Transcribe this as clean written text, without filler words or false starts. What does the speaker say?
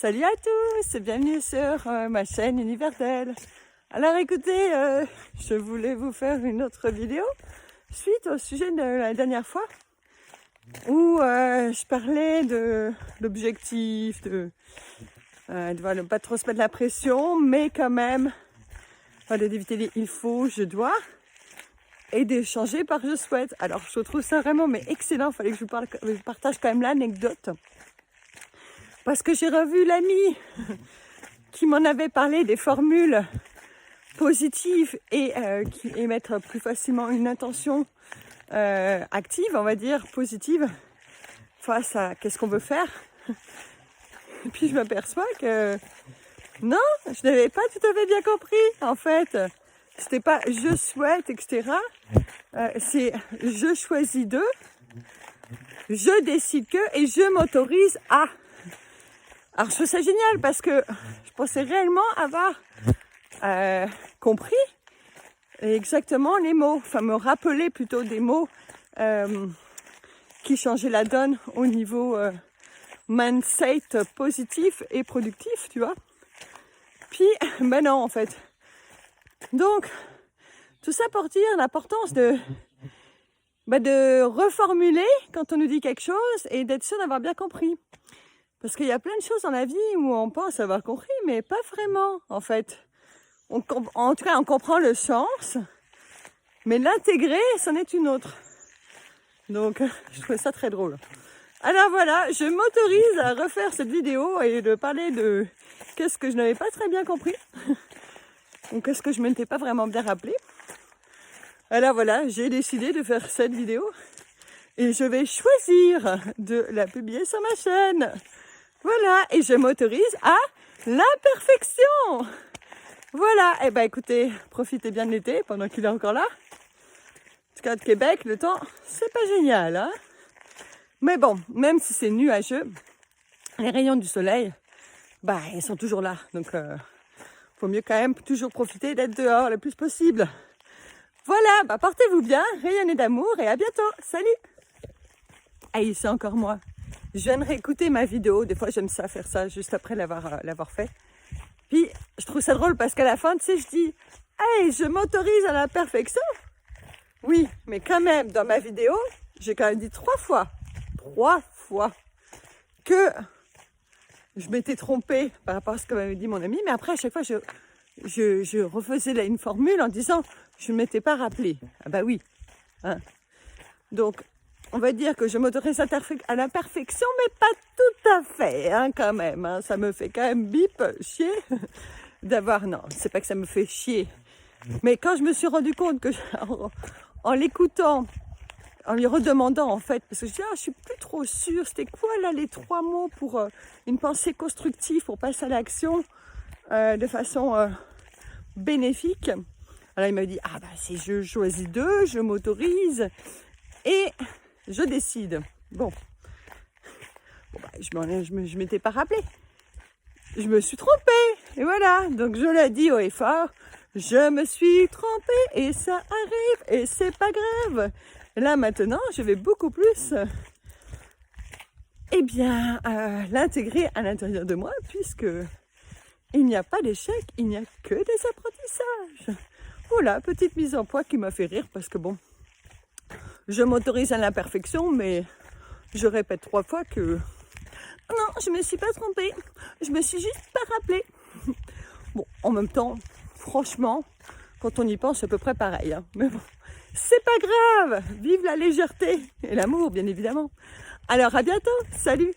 Salut à tous et bienvenue sur ma chaîne Univers d'elle. Alors écoutez, je voulais vous faire une autre vidéo suite au sujet de la dernière fois où je parlais de l'objectif, de ne pas trop se mettre la pression, mais quand même d'éviter les il faut, je dois et d'échanger par je souhaite. Alors je trouve ça vraiment excellent, il fallait que je vous partage quand même l'anecdote. Parce que j'ai revu l'ami qui m'en avait parlé des formules positives et qui émettent plus facilement une intention active, on va dire, positive, face à qu'est-ce qu'on veut faire. Et puis je m'aperçois que non, je n'avais pas tout à fait bien compris, en fait. C'était pas je souhaite, etc. C'est je choisis de, je décide que et je m'autorise à. Alors je trouve ça génial parce que je pensais réellement avoir compris exactement les mots, enfin me rappeler plutôt des mots qui changeaient la donne au niveau mindset positif et productif, tu vois. Puis, ben non en fait. Donc, tout ça pour dire l'importance de reformuler quand on nous dit quelque chose et d'être sûr d'avoir bien compris. Parce qu'il y a plein de choses dans la vie où on pense avoir compris, mais pas vraiment, en fait. En tout cas, on comprend le sens, mais l'intégrer, c'en est une autre. Donc, je trouvais ça très drôle. Alors voilà, je m'autorise à refaire cette vidéo et de parler de qu'est-ce que je n'avais pas très bien compris, ou qu'est-ce que je ne m'étais pas vraiment bien rappelé. Alors voilà, j'ai décidé de faire cette vidéo et je vais choisir de la publier sur ma chaîne. Voilà, et je m'autorise à l'imperfection. Voilà, et écoutez, profitez bien de l'été pendant qu'il est encore là. En tout cas, de Québec, le temps, c'est pas génial, hein. Mais bon, même si c'est nuageux, les rayons du soleil, ils sont toujours là. Donc, faut mieux quand même toujours profiter d'être dehors le plus possible. Voilà, portez-vous bien, rayonnez d'amour et à bientôt. Salut. Hey, c'est encore moi. Je viens de réécouter ma vidéo. Des fois, j'aime ça, faire ça juste après l'avoir fait. Puis, je trouve ça drôle parce qu'à la fin, tu sais, je dis « Hey, je m'autorise à la perfection !» Oui, mais quand même, dans ma vidéo, j'ai quand même dit 3 fois que je m'étais trompée par rapport à ce que m'avait dit mon ami. Mais après, à chaque fois, je refaisais une formule en disant « Je ne m'étais pas rappelé. » Ah bah oui. Hein. Donc, on va dire que je m'autorise à l'imperfection, mais pas tout à fait, hein, quand même. Hein. Ça me fait quand même chier d'avoir... Non, c'est pas que ça me fait chier. Mais quand je me suis rendu compte que, en l'écoutant, en lui redemandant, en fait, parce que je dis, je suis plus trop sûre, c'était quoi là les 3 mots pour une pensée constructive, pour passer à l'action de façon bénéfique. Alors il m'a dit, c'est je choisis de, je m'autorise et... je décide. Bon, je m'étais pas rappelé. Je me suis trompée. Et voilà. Donc je l'ai dit haut et fort. Je me suis trompée et ça arrive et c'est pas grave. Là maintenant, je vais beaucoup plus, l'intégrer à l'intérieur de moi puisque il n'y a pas d'échec, il n'y a que des apprentissages. Voilà, petite mise en point qui m'a fait rire parce que bon. Je m'autorise à l'imperfection, mais je répète 3 fois que non, je me suis pas trompée. Je me suis juste pas rappelée. Bon, en même temps, franchement, quand on y pense, c'est à peu près pareil. Hein. Mais bon, c'est pas grave. Vive la légèreté et l'amour, bien évidemment. Alors, à bientôt. Salut.